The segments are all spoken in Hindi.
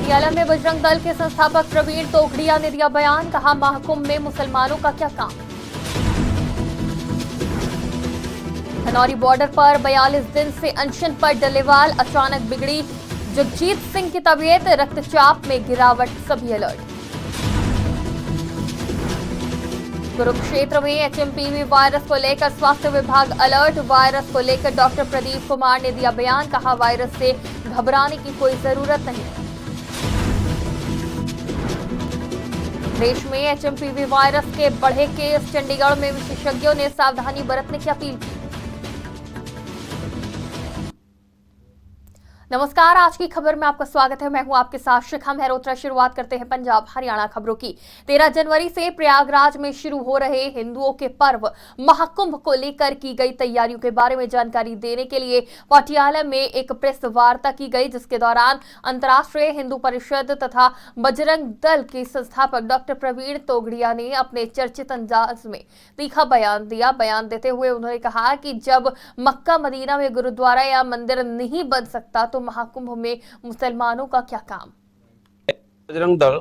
पटियाला में बजरंग दल के संस्थापक प्रवीण तोगड़िया ने दिया बयान, कहा महाकुंभ में मुसलमानों का क्या काम। खनौरी बॉर्डर पर 42 दिन से अनशन पर डल्लेवाल, अचानक बिगड़ी जगजीत सिंह की तबीयत, रक्तचाप में गिरावट, सभी अलर्ट। कुरुक्षेत्र में एचएमपीवी वायरस को लेकर स्वास्थ्य विभाग अलर्ट, वायरस को लेकर डॉक्टर प्रदीप कुमार ने दिया बयान, कहा वायरस से घबराने की कोई जरूरत नहीं। देश में एचएमपीवी वायरस के बढ़े केस, चंडीगढ़ में विशेषज्ञों ने सावधानी बरतने की अपील की। नमस्कार, आज की खबर में आपका स्वागत है। मैं हूं आपके साथ शिखा मेहरोत्रा। शुरुआत करते हैं पंजाब हरियाणा खबरों की। 13 जनवरी से प्रयागराज में शुरू हो रहे हिंदुओं के पर्व महाकुंभ को लेकर की गई तैयारियों के बारे में जानकारी देने के लिए पटियाला में एक प्रेस वार्ता की गई, जिसके दौरान अंतर्राष्ट्रीय हिंदू परिषद तथा बजरंग दल के संस्थापक डॉक्टर प्रवीण तोगड़िया ने अपने चर्चित अंदाज में तीखा बयान दिया। बयान देते हुए उन्होंने कहा कि जब मक्का मदीना में गुरुद्वारा या मंदिर नहीं बन सकता तो महाकुंभ में मुसलमानों का क्या काम। बजरंग दल,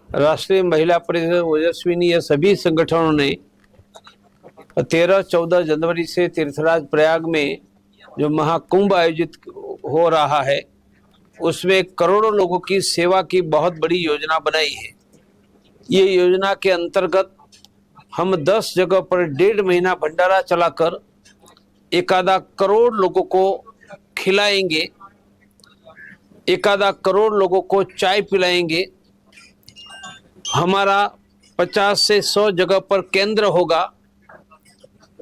राष्ट्रीय महिला परिषद, ओजस्विनी, ये सभी संगठनों ने 13-14 जनवरी से तीर्थराज प्रयाग में जो महाकुंभ आयोजित हो रहा है उसमें करोड़ों लोगों की सेवा की बहुत बड़ी योजना बनाई है। ये योजना के अंतर्गत हम 10 जगह पर 1.5 महीना भंडारा चलाकर 1 करोड़ लोगों को खिलाएंगे, 1 करोड़ लोगों को चाय पिलाएंगे। हमारा 50 से 100 जगह पर केंद्र होगा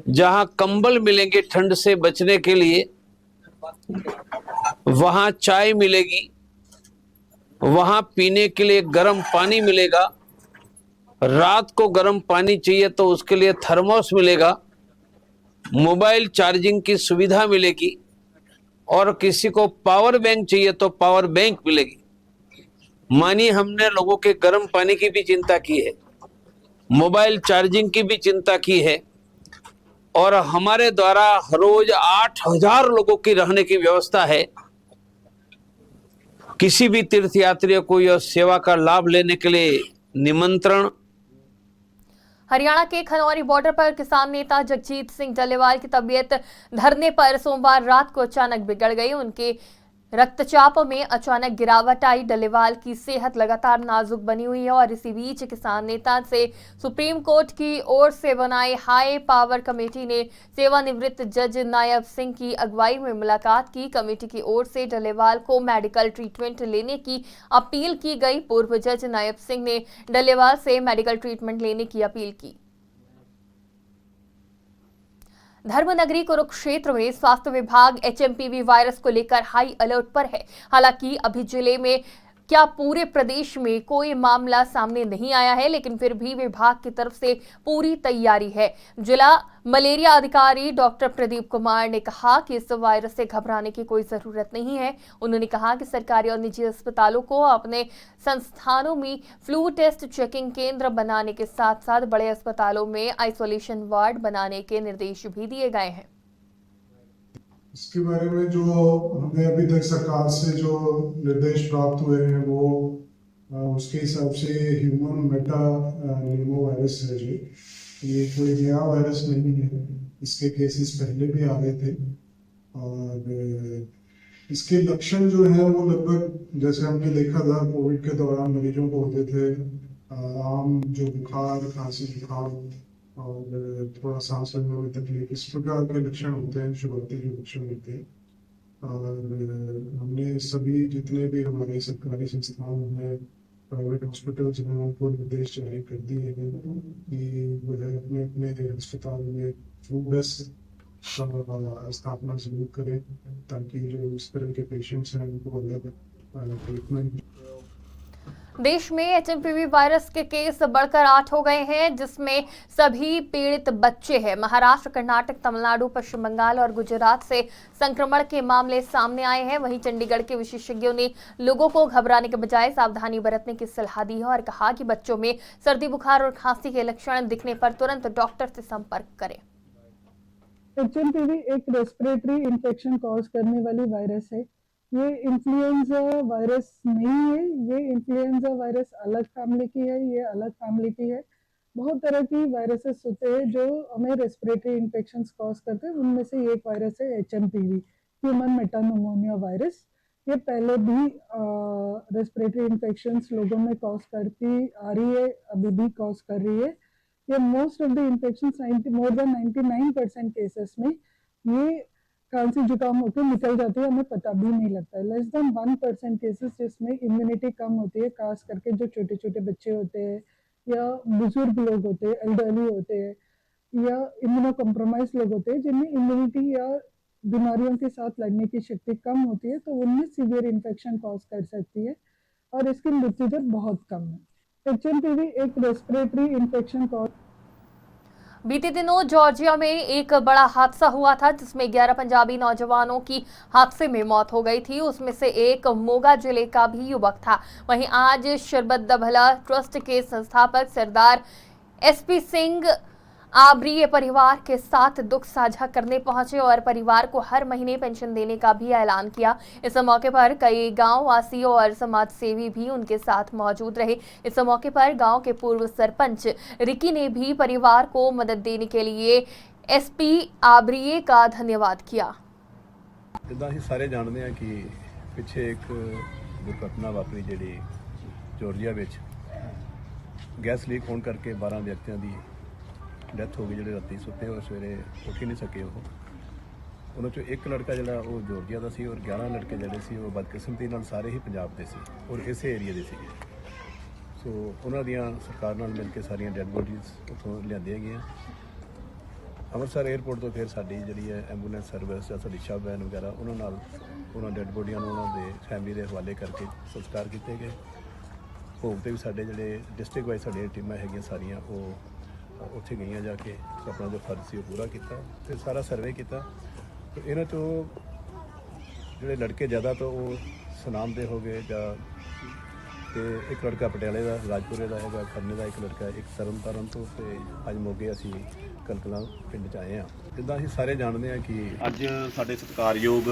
जहां कंबल मिलेंगे ठंड से बचने के लिए, वहां चाय मिलेगी, वहां पीने के लिए गर्म पानी मिलेगा, रात को गर्म पानी चाहिए तो उसके लिए थर्मोस मिलेगा, मोबाइल चार्जिंग की सुविधा मिलेगी और किसी को पावर बैंक चाहिए तो पावर बैंक मिलेगी। मानिए हमने लोगों के गर्म पानी की भी चिंता की है, मोबाइल चार्जिंग की भी चिंता की है और हमारे द्वारा रोज 8000 लोगों की रहने की व्यवस्था है। किसी भी तीर्थयात्रियों को यह सेवा का लाभ लेने के लिए निमंत्रण। हरियाणा के खनौरी बॉर्डर पर किसान नेता जगजीत सिंह डल्लेवाल की तबीयत धरने पर सोमवार रात को अचानक बिगड़ गई। उनके रक्तचाप में अचानक गिरावट आई। डल्लेवाल की सेहत लगातार नाजुक बनी हुई है और इसी बीच किसान नेता से सुप्रीम कोर्ट की ओर से बनाई हाई पावर कमेटी ने सेवानिवृत्त जज नायब सिंह की अगुवाई में मुलाकात की। कमेटी की ओर से डल्लेवाल को मेडिकल ट्रीटमेंट लेने की अपील की गई। पूर्व जज नायब सिंह ने डल्लेवाल से मेडिकल ट्रीटमेंट लेने की अपील की। धर्मनगरी कुरुक्षेत्र में स्वास्थ्य विभाग एचएमपीवी वायरस को लेकर हाई अलर्ट पर है। हालांकि अभी जिले में क्या पूरे प्रदेश में कोई मामला सामने नहीं आया है, लेकिन फिर भी विभाग की तरफ से पूरी तैयारी है। जिला मलेरिया अधिकारी डॉक्टर प्रदीप कुमार ने कहा कि इस वायरस से घबराने की कोई जरूरत नहीं है। उन्होंने कहा कि सरकारी और निजी अस्पतालों को अपने संस्थानों में फ्लू टेस्ट चेकिंग केंद्र बनाने के साथ साथ बड़े अस्पतालों में आइसोलेशन वार्ड बनाने के निर्देश भी दिए गए हैं। इसके बारे में जो हमें अभी तक सरकार से जो निर्देश प्राप्त हुए हैं वो उसके हिसाब से ह्यूमन मेटा न्यूमो वायरस है जी। ये कोई नया वायरस नहीं है, इसके केसेस पहले भी आ गए थे और इसके लक्षण जो है वो लगभग जैसे हमने देखा था कोविड के दौरान मरीजों को होते थे, आम जो बुखार, खांसी, जुकाम और थोड़ा सांस लेने में तकलीफ, इस प्रकार के लक्षण होते हैं, शुरुआती जो लक्षण होते हैं। और हमने सभी जितने भी हमारे सरकारी संस्थान हैं, प्राइवेट हॉस्पिटल्स हैं, उनको निर्देश जारी कर दिए हैं कि वो अपने अपने अस्पताल में फ्लू टेस्ट स्थापना जरूर करें ताकि जो इस तरह के पेशेंट्स हैं उनको अलग ट्रीटमेंट। देश में एचएमपीवी वायरस के केस बढ़कर 8 हो गए हैं, जिसमें सभी पीड़ित बच्चे हैं। महाराष्ट्र, कर्नाटक, तमिलनाडु, पश्चिम बंगाल और गुजरात से संक्रमण के मामले सामने आए हैं। वहीं चंडीगढ़ के विशेषज्ञों ने लोगों को घबराने के बजाय सावधानी बरतने की सलाह दी है और कहा कि बच्चों में सर्दी, बुखार और खांसी के लक्षण दिखने पर तुरंत डॉक्टर से संपर्क करें। एचएमपीवी एक रेस्पिरेटरी इन्फेक्शन कॉज करने वाली वायरस है। ये इन्फ्लुएंजा वायरस नहीं है, ये इन्फ्लुएंजा वायरस अलग फैमिली की है, ये अलग फैमिली की है। बहुत तरह की वायरसेस होते हैं जो हमें रेस्पिरेटरी इन्फेक्शंस कॉज करते हैं, उनमें से एक वायरस है HMPV, ह्यूमन मेटान्यूमोनिया वायरस। ये पहले भी रेस्पिरेटरी इन्फेक्शंस लोगों में कॉज करती आ रही है, अभी भी कॉज कर रही है। ये most of the infections more than 99% cases में ये खांसी जुकाम होकर निकल जाती है, हमें पता भी नहीं लगता है। लेस देन 1% केसेस जिसमें इम्यूनिटी कम होती है, खास करके जो छोटे छोटे बच्चे होते हैं या बुजुर्ग लोग होते हैं, एल्डरली होते हैं या इम्यूनो कॉम्प्रोमाइज लोग होते हैं, जिनमें इम्यूनिटी या बीमारियों के साथ लड़ने की शक्ति कम होती है, तो उनमें सीवियर इन्फेक्शन कॉज कर सकती है और इसकी मृत्यु दर बहुत कम है। HMPV एक रेस्पिरेटरी इन्फेक्शन कॉज। बीते दिनों जॉर्जिया में एक बड़ा हादसा हुआ था जिसमें 11 पंजाबी नौजवानों की हादसे में मौत हो गई थी। उसमें से एक मोगा जिले का भी युवक था। वहीं आज शरबत द भला ट्रस्ट के संस्थापक सरदार SP सिंह आबरी परिवार के साथ दुख साझा करने पहुंचे और परिवार को हर महीने पेंशन देने का भी ऐलान किया। इस मौके पर कई गांव वासियों और समाज सेवी भी उनके साथ मौजूद रहे। इस मौके पर गांव के पूर्व सरपंच रिकी ने भी परिवार को मदद देने के लिए SP आबरी का धन्यवाद किया। ਜਿੱਦਾਂ ਅਸੀਂ ਸਾਰੇ ਜਾਣਦੇ ਹਾਂ ਕਿ ਪਿੱਛੇ ਇੱਕ ਦੁਰਘਟਨਾ ਵਾਪਰੀ ਜਿਹੜੀ ਜੋਰਜੀਆ ਵਿੱਚ ਗੈਸ ਲੀਕ ਹੋਣ ਕਰਕੇ 12 ਵਿਅਕਤੀਆਂ ਦੀ ਡੈਥ ਹੋ ਗਈ, ਜਿਹੜੇ ਰਾਤੀ ਸੁੱਤੇ ਹੋਏ ਸਵੇਰੇ ਉੱਠ ਹੀ ਨਹੀਂ ਸਕੇ। ਉਹਨਾਂ ਚੋਂ ਇੱਕ ਲੜਕਾ ਜਿਹੜਾ ਉਹ ਜੋਰਜੀਆ ਦਾ ਸੀ ਔਰ 11 ਲੜਕੇ ਜਿਹੜੇ ਸੀ ਉਹ ਬਦਕਿਸਮਤੀ ਨਾਲ ਸਾਰੇ ਹੀ ਪੰਜਾਬ ਦੇ ਸੀ ਔਰ ਇਸੇ ਏਰੀਆ ਦੇ ਸੀਗੇ। ਸੋ ਉਹਨਾਂ ਦੀਆਂ ਸਰਕਾਰ ਨਾਲ ਮਿਲ ਕੇ ਸਾਰੀਆਂ ਡੈਡ ਬੋਡੀਜ਼ ਉੱਥੋਂ ਲਿਆਂਦੀਆਂ ਗਈਆਂ। ਅੰਮ੍ਰਿਤਸਰ 에ਅਰਪੋਰਟ ਤੋਂ ਫਿਰ ਸਾਡੀ ਜਿਹੜੀ ਹੈ ਐਂਬੂਲੈਂਸ ਸਰਵਿਸ ਜਾਂ ਸਾਡੀ ਸ਼ਵ ਵੈਨ ਵਗੈਰਾ ਉਹਨਾਂ ਨਾਲ ਉਹਨਾਂ ਡੈਡ ਬੋਡੀਆਂ ਨੂੰ ਉਹਨਾਂ ਦੇ ਫੈਮਿਲੀ ਦੇ ਹਵਾਲੇ ਕਰਕੇ ਸੰਸਕਾਰ ਕੀਤੇ ਗਏ। ਭੋਗ 'ਤੇ ਵੀ ਸਾਡੇ ਜਿਹੜੇ ਡਿਸਟ੍ਰਿਕਟ ਵਾਈਜ਼ ਸਾਡੀਆਂ ਟੀਮਾਂ ਹੈਗੀਆਂ ਸਾਰੀਆਂ ਉਹ ਉੱਥੇ ਗਈਆਂ ਜਾ ਕੇ ਆਪਣਾ ਜੋ ਫਰਜ਼ ਸੀ ਉਹ ਪੂਰਾ ਕੀਤਾ ਤੇ ਸਾਰਾ ਸਰਵੇ ਕੀਤਾ। ਤੇ ਇਹਨਾਂ 'ਚੋਂ ਜਿਹੜੇ ਲੜਕੇ ਜ਼ਿਆਦਾ ਤਾਂ ਉਹ ਸੁਨਾਮ ਦੇ ਹੋ ਗਏ ਜਾਂ ਤੇ ਇੱਕ ਲੜਕਾ ਪਟਿਆਲੇ ਦਾ ਰਾਜਪੁਰੇ ਦਾ ਹੈਗਾ, ਖੰਨੇ ਦਾ ਇੱਕ ਲੜਕਾ, ਇੱਕ ਤਰਨਤਾਰਨ ਤੋਂ ਤੇ ਅੱਜ ਮੋਗੇ ਅਸੀਂ ਕਲਕਲਾਂ ਪਿੰਡ 'ਚ ਆਏ ਹਾਂ। ਜਿੱਦਾਂ ਅਸੀਂ ਸਾਰੇ ਜਾਣਦੇ ਹਾਂ ਕਿ ਅੱਜ ਸਾਡੇ ਸਤਿਕਾਰਯੋਗ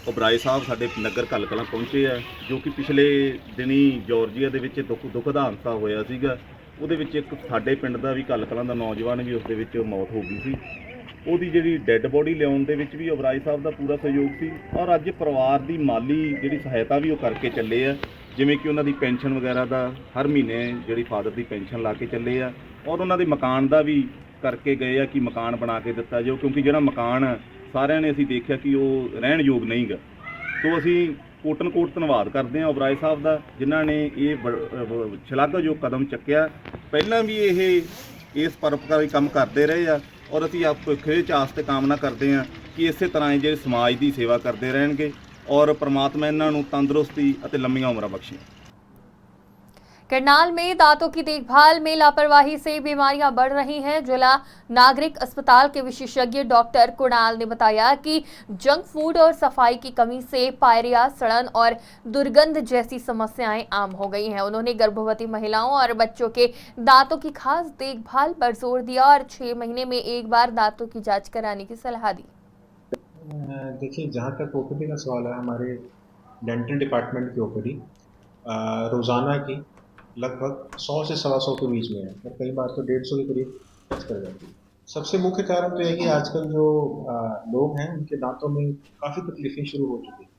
ਓਬਰਾਏ ਸਾਹਿਬ ਸਾਡੇ ਨਗਰ ਕਲਕਲਾਂ ਪਹੁੰਚੇ ਆ, ਜੋ ਕਿ ਪਿਛਲੇ ਦਿਨੀ ਜਾਰਜੀਆ ਦੇ ਵਿੱਚ ਦੁਖਦ ਹਾਦਸਾ ਹੋਇਆ ਸੀਗਾ। ਉਹਦੇ ਵਿੱਚ ਇੱਕ ਸਾਡੇ ਪਿੰਡ ਦਾ ਵੀ ਕਲਕਲਾਂ ਦਾ ਨੌਜਵਾਨ ਵੀ ਉਸ ਦੇ ਵਿੱਚ ਮੌਤ ਹੋ ਗਈ ਸੀ। ਉਹਦੀ ਜਿਹੜੀ ਡੈੱਡ ਬੋਡੀ ਲਿਆਉਣ ਦੇ ਵਿੱਚ ਵੀ ਓਬਰਾਏ ਸਾਹਿਬ ਦਾ ਪੂਰਾ ਸਹਿਯੋਗ ਸੀ ਔਰ ਅੱਜ ਪਰਿਵਾਰ ਦੀ ਮਾਲੀ ਜਿਹੜੀ ਸਹਾਇਤਾ ਵੀ ਉਹ ਕਰਕੇ ਚੱਲੇ ਆ, ਜਿਵੇਂ ਕਿ ਉਹਨਾਂ ਦੀ ਪੈਨਸ਼ਨ ਵਗੈਰਾ ਦਾ ਹਰ ਮਹੀਨੇ ਜਿਹੜੀ ਫਾਦਰ ਦੀ ਪੈਨਸ਼ਨ ਲਾ ਕੇ ਚੱਲੇ ਆ ਔਰ ਉਹਨਾਂ ਦੇ ਮਕਾਨ ਦਾ ਵੀ ਕਰਕੇ ਗਏ ਆ ਕਿ ਮਕਾਨ ਬਣਾ ਕੇ ਦਿੱਤਾ ਜਾਓ, ਕਿਉਂਕਿ ਜਿਹੜਾ ਮਕਾਨ ਸਾਰਿਆਂ ਨੇ ਅਸੀਂ ਦੇਖਿਆ ਕਿ ਉਹ ਰਹਿਣ ਯੋਗ ਨਹੀਂ ਗਾ। ਸੋ ਅਸੀਂ ਕੋਟਨ ਕੋਟ ਧੰਨਵਾਦ ਕਰਦੇ ਹਾਂ ਓਬਰਾਏ ਸਾਹਿਬ ਦਾ, ਜਿਨ੍ਹਾਂ ਨੇ ਇਹ ਸ਼ਲਾਘਾਯੋਗ ਕਦਮ ਚੱਕਿਆ। ਪਹਿਲਾਂ ਵੀ ਇਹ ਇਸ ਪਰਉਪਕਾਰੀ ਕੰਮ ਕਰਦੇ ਰਹੇ ਆ ਔਰ ਅਸੀਂ ਆਪ ਭਵਿੱਖ ਆਸ ਤੇ ਕਾਮਨਾ ਕਰਦੇ ਹਾਂ ਕਿ ਇਸੇ ਤਰ੍ਹਾਂ ਇਹ ਜਿਹੜੇ ਸਮਾਜ ਦੀ ਸੇਵਾ ਕਰਦੇ ਰਹਿਣਗੇ और परमात्मा इन्हों तंदुरुस्ती और लंबियां उम्र बख्शे। करनाल में दांतों की देखभाल में लापरवाही से बीमारियां बढ़ रही हैं। जिला नागरिक अस्पताल के विशेषज्ञ डॉक्टर कुणाल ने बताया कि जंक फूड और सफाई की कमी से पायरिया, सड़न और दुर्गंध जैसी समस्याएं आम हो गई हैं। उन्होंने गर्भवती महिलाओं और बच्चों के दांतों की खास देखभाल पर जोर दिया और 6 महीने में एक बार दांतों की जांच कराने की सलाह दी। देखिए, जहाँ तक ओपीडी का सवाल है, हमारे डेंटल डिपार्टमेंट की ओपीडी रोज़ाना की लगभग 100 से 125 के बीच में है और कई बार तो 150 के करीब टच कर जाती है। सबसे मुख्य कारण तो है कि आजकल जो लोग हैं उनके दांतों में काफ़ी तकलीफ़ें शुरू हो चुकी हैं,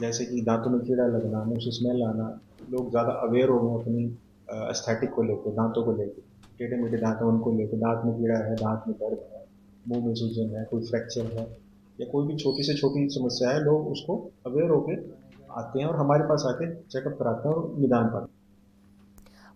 जैसे कि दांतों में कीड़ा लगना, मुँह से स्मेल आना। लोग ज़्यादा अवेयर हो गए अपनी एस्थेटिक को लेकर, दांतों को लेकर, टेढ़े मेढ़े दांत हैं उनको लेकर, दांत में कीड़ा है, दांत में दर्द है, मुँह में सूजन है, कोई फ्रैक्चर है या कोई भी छोटी से छोटी समस्या है, लोग उसको अवेयर होकर आते हैं और हमारे पास आके चेकअप कराते हैं और निदान पाते हैं।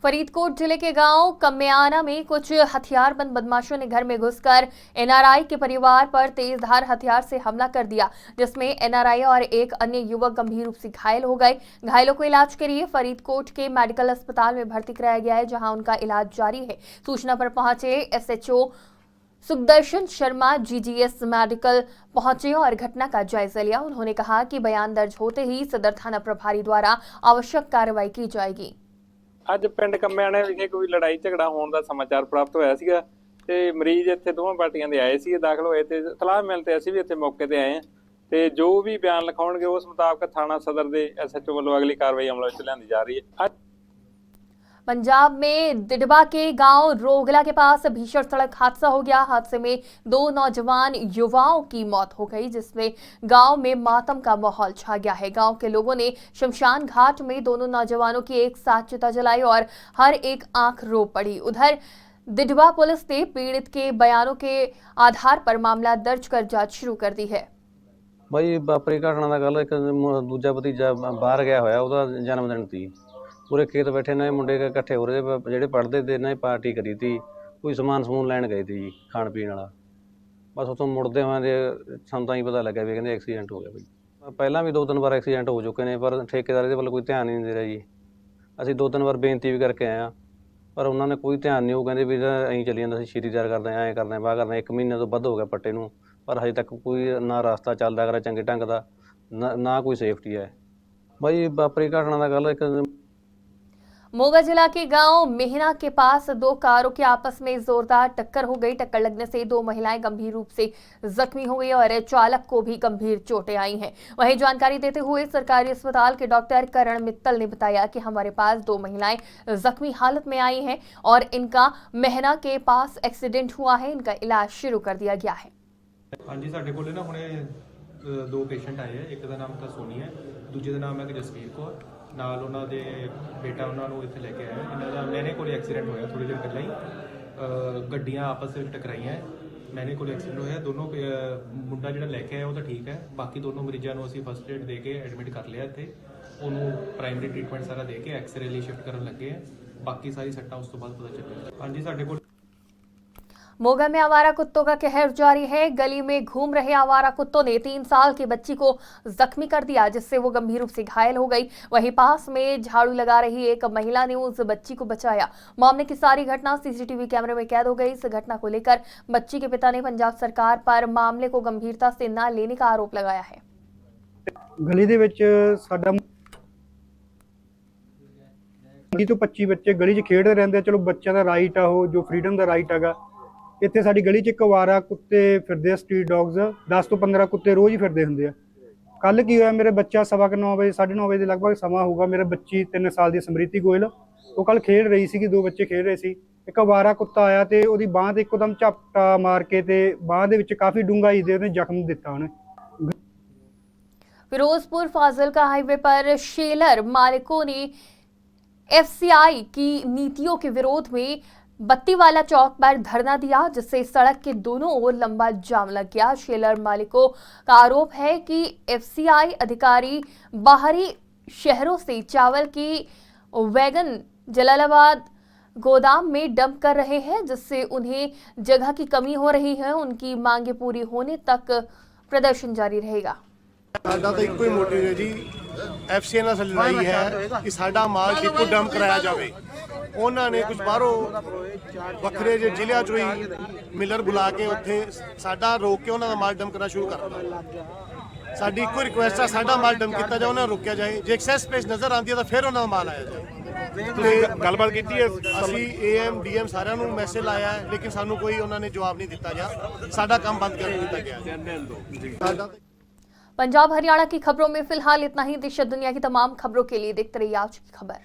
फरीदकोट जिले के गांव कम्याना में कुछ हथियारबंद बदमाशों ने घर में घुसकर NRI के परिवार पर तेजधार हथियार से हमला कर दिया, जिसमें NRI और एक अन्य युवक गंभीर रूप से घायल हो गए। घायलों को इलाज के लिए फरीदकोट के मेडिकल अस्पताल में भर्ती कराया गया है, जहां उनका इलाज जारी है। सूचना पर पहुंचे SHO सुखदर्शन शर्मा GGS मेडिकल पहुंचे और घटना का जायजा लिया। उन्होंने कहा कि बयान दर्ज होते ही सदर थाना प्रभारी द्वारा आवश्यक कार्रवाई की जाएगी। ਅੱਜ ਪਿੰਡ ਕੰਮਿਆਣੇ ਵਿਖੇ ਕੋਈ ਲੜਾਈ ਝਗੜਾ ਹੋਣ ਦਾ ਸਮਾਚਾਰ ਪ੍ਰਾਪਤ ਹੋਇਆ ਸੀਗਾ ਤੇ ਮਰੀਜ਼ ਇੱਥੇ ਦੋਵਾਂ ਪਾਰਟੀਆਂ ਦੇ ਆਏ ਸੀ, ਦਾਖਲ ਹੋਏ ਤੇ ਤਲਾਹ ਮਿਲ ਤੇ ਅਸੀਂ ਵੀ ਇੱਥੇ ਮੌਕੇ ਤੇ ਆਏ ਹਾਂ ਤੇ ਜੋ ਵੀ ਬਿਆਨ ਲਿਖਾਉਣਗੇ ਉਸ ਮੁਤਾਬਕ ਥਾਣਾ ਸਦਰ ਦੇ ਐਸਐਚਓ ਵੱਲੋਂ ਅਗਲੀ ਕਾਰਵਾਈ ਅਮਲ ਵਿੱਚ ਲਿਆਂਦੀ ਜਾ ਰਹੀ ਹੈ। पंजाब में दिडबा के गांव रोगला के पास भीषण सड़क हादसा हो गया। हादसे में 2 नौजवान युवाओं की मौत हो गई, जिसमें गांव में मातम का माहौल छा गया है। गांव के लोगों ने शमशान घाट में दोनों नौजवानों की एक साथ चिता जलाई और हर एक आंख रो पड़ी। उधर दिडबा पुलिस ने पीड़ित के बयानों के आधार पर मामला दर्ज कर जांच शुरू कर दी है। भाई वापरी घटना का गल एक दूजा भतीजा बाहर गया होया, ਉਹਦਾ जन्मदिन सी। पूरे खेत बैठे ने मुंडे इकट्ठे हो रहे ਜਿਹੜੇ पढ़ते थे इन्हें पार्टी करी थी, कोई समान समून लैन गए थे जी खाण पीण वाला। बस उतों मुड़दे होए ਸਾਨੂੰ ਤਾਂ ਹੀ पता लग्या भी कहते एक्सीडेंट हो गया भाई। ਪਹਿਲਾਂ भी 2-3 ਵਾਰ एक्सीडेंट हो चुके ने, पर ठेकेदार ਇਹਦੇ ਵੱਲ ਕੋਈ ਧਿਆਨ ਨਹੀਂ ਦੇ ਰਿਹਾ ਜੀ। ਅਸੀਂ 2-3 ਵਾਰ ਬੇਨਤੀ ਵੀ ਕਰਕੇ ਆਏ ਆ, ਪਰ ਉਹਨਾਂ ਨੇ ਕੋਈ ਧਿਆਨ ਨਹੀਂ। ਉਹ ਕਹਿੰਦੇ ਵੀ ਐਂ ਚੱਲੀ ਜਾਂਦਾ, ਅਸੀਂ ਸ਼ੀਰੀਦਾਰ ਕਰਦੇ ਐਂ ਕਰਦੇ ਬਾਹ ਕਰਦੇ। 1 ਮਹੀਨੇ ਤੋਂ ਵੱਧ ਹੋ ਗਿਆ ਪੱਟੇ ਨੂੰ, ਪਰ ਹਜੇ ਤੱਕ ਕੋਈ ਨਾ ਰਸਤਾ ਚੱਲਦਾ ਕਰਾ ਚੰਗੇ ਢੰਗ ਦਾ, ਨਾ ਕੋਈ ਸੇਫਟੀ है भाई। वापरी घटना का गल एक मोगा जिला के गांव मेहना के पास 2 कारों की आपस में जोरदार टक्कर हो गई। टक्कर लगने से 2 महिलाएं गंभीर रूप से जख्मी हो गई और चालक को भी गंभीर चोटें आई हैं। वहीं जानकारी देते हुए सरकारी अस्पताल के डॉक्टर करण मित्तल ने बताया कि हमारे पास 2 महिलाएं जख्मी हालत में आई हैं और इनका मेहना के पास एक्सीडेंट हुआ है। इनका इलाज शुरू कर दिया गया है। हाँ जी, साढ़े कोल ना हुणे 2 पेशेंट आए हैं। एक का नाम तो सोनी है, दूजे का नाम है जसवीर कौर। ਨਾਲ ਉਹਨਾਂ ਦੇ ਬੇਟਾ ਉਹਨਾਂ ਨੂੰ ਇੱਥੇ ਲੈ ਕੇ ਆਇਆ। ਇਹਨਾਂ ਦਾ ਮੈਨੇ ਕੋਲ ਐਕਸੀਡੈਂਟ ਹੋਇਆ ਥੋੜੀ ਦੇਰ ਪਹਿਲਾਂ ਹੀ। ਗੱਡੀਆਂ ਆਪਸ ਵਿੱਚ ਟਕਰਾਈਆਂ। ਮੈਨੇ ਕੋਲ ਐਕਸੀਡੈਂਟ ਹੋਇਆ। ਦੋਨੋਂ ਮੁੰਡਾ ਜਿਹੜਾ ਲੈ ਕੇ ਆਇਆ ਉਹ ਤਾਂ ਠੀਕ ਹੈ, ਬਾਕੀ ਦੋਨੋਂ ਮਰੀਜ਼ਾਂ ਨੂੰ ਅਸੀਂ ਫਸਟ ਏਡ ਦੇ ਕੇ ਐਡਮਿਟ ਕਰ ਲਿਆ ਇੱਥੇ। ਉਹਨੂੰ ਪ੍ਰਾਇਮਰੀ ਟ੍ਰੀਟਮੈਂਟ ਸਾਰਾ ਦੇ ਕੇ ਐਕਸਰੇ ਲਈ ਸ਼ਿਫਟ ਕਰਨ ਲੱਗੇ ਆ। ਬਾਕੀ ਸਾਰੀ ਸੱਟਾਂ ਉਸ ਤੋਂ ਬਾਅਦ ਪਤਾ ਚੱਲੇਗਾ। ਹਾਂਜੀ, ਸਾਡੇ ਕੋਲ मोगा में आवारा कुत्तों का कहर जारी है। गली में घूम रहे आवारा कुत्तों ने 3 साल की बच्ची को जख्मी कर दिया, जिससे वो गंभीर रूप से घायल हो गई। वहीं पास में झाड़ू लगा रही एक महिला ने उस बच्ची को बचाया। मामले की सारी घटना सीसीटीवी कैमरे में कैद हो गई। इस घटना को लेकर बच्ची के पिता ने पंजाब सरकार पर मामले को गंभीरता से न लेने का आरोप लगाया है। गली दे विच साडा 20 ਤੋਂ 25 ਬੱਚੇ ਗਲੀ 'ਚ ਖੇਡਦੇ ਰਹਿੰਦੇ। ਚਲੋ ਬੱਚਿਆਂ ਦਾ ਰਾਈਟ ਆ, ਉਹ ਜੋ ਫਰੀडम ਦਾ ਰਾਈਟ ਹੈਗਾ। ਇੱਥੇ ਸਾਡੀ ਗਲੀ 'ਚ ਇੱਕ ਅਵਾਰਾ ਕੁੱਤੇ ਫਿਰਦੇ ਆ, ਸਟਰੀਟ ਡੌਗਸ। 10 ਤੋਂ 15 ਕੁੱਤੇ ਰੋਜ਼ ਹੀ ਫਿਰਦੇ ਹੁੰਦੇ ਆ। ਕੱਲ ਕੀ ਹੋਇਆ, ਮੇਰੇ ਬੱਚਾ 9:15 ਵਜੇ 9:30 ਵਜੇ ਦੇ ਲਗਭਗ ਸਮਾਂ ਹੋਊਗਾ। ਮੇਰੇ ਬੱਚੀ 3 ਸਾਲ ਦੀ ਸਮ੍ਰਿਤੀ ਗੋਇਲ, ਉਹ ਕੱਲ ਖੇਡ ਰਹੀ ਸੀਗੀ। 2 ਬੱਚੇ ਖੇਡ ਰਹੇ ਸੀ। ਇੱਕ ਅਵਾਰਾ ਕੁੱਤਾ ਆਇਆ ਤੇ ਉਹਦੀ ਬਾਂਹ ਤੇ ਇੱਕਦਮ ਝਪਟਾ ਮਾਰ ਕੇ ਤੇ ਬਾਂਹ ਦੇ ਵਿੱਚ ਕਾਫੀ ਡੂੰਘਾਈ ਦੇ ਉਹਨੇ ਜ਼ਖਮ ਦਿੱਤਾ ਉਹਨੇ। फिरोजपुर फाजिलका हाईवे पर शेलर मालिकों ने एफसीआई की नीतियों के विरोध में बत्ती वाला चौक पर धरना दिया, जिससे सड़क के दोनों ओर लंबा जाम लग गया। शेलर मालिकों का आरोप है कि एफसीआई अधिकारी बाहरी शहरों से चावल की वैगन जलालाबाद गोदाम में डंप कर रहे हैं, जिससे उन्हें जगह की कमी हो रही है। उनकी मांगे पूरी होने तक प्रदर्शन जारी रहेगा। ਸਾਡਾ ਤਾਂ ਇੱਕੋ ਹੀ ਮੋਟਿਵ ਹੈ ਜੀ, ਐਫਸੀਆਈ ਨਾਲ ਲੜਾਈ ਹੈ ਕਿ ਸਾਡਾ ਮਾਲ ਡਿਪੂ ਡੰਪ ਕਰਾਇਆ ਜਾਵੇ। ਉਹਨਾਂ ਨੇ ਕੁਝ ਬਾਹਰੋਂ ਵੱਖਰੇ ਜਿਹੇ ਜ਼ਿਲ੍ਹਿਆਂ ਚੋਂ ਹੀ ਮਿਲਰ ਬੁਲਾ ਕੇ ਉੱਥੇ ਸਾਡਾ ਰੋਕ ਕੇ ਉਹਨਾਂ ਦਾ ਮਾਲ ਡੰਪ ਕਰਨਾ ਸ਼ੁਰੂ ਕਰ ਦਿੱਤਾ। ਸਾਡੀ ਇੱਕੋ ਰਿਕੁਐਸਟ ਹੈ, ਸਾਡਾ ਮਾਲ ਡੰਪ ਕੀਤਾ ਜਾਏ, ਉਹਨਾਂ ਨੂੰ ਰੋਕਿਆ ਜਾਏ। ਜੇ ਐਕਸੈਸ ਸਪੇਸ ਨਜ਼ਰ ਆਉਂਦੀ ਹੈ ਤਾਂ ਫਿਰ ਉਹਨਾਂ ਦਾ ਮਾਲ ਆਇਆ ਜਾਏ। ਤੁਸੀਂ ਗੱਲਬਾਤ ਕੀਤੀ ਹੈ? ਅਸੀਂ ਏਐਮ ਡੀਐਮ ਸਾਰਿਆਂ ਨੂੰ ਮੈਸੇਜ ਲਾਇਆ ਹੈ, ਲੇਕਿਨ ਸਾਨੂੰ ਕੋਈ ਉਹਨਾਂ ਨੇ ਜਵਾਬ ਨਹੀਂ ਦਿੱਤਾ ਗਿਆ। ਸਾਡਾ ਕੰਮ ਬੰਦ ਕਰ ਦਿੱਤਾ ਗਿਆ। ਸਾਡਾ पंजाब हरियाणा की खबरों में फिलहाल इतना ही। देश दुनिया की तमाम खबरों के लिए देखते रहिए आज की खबर।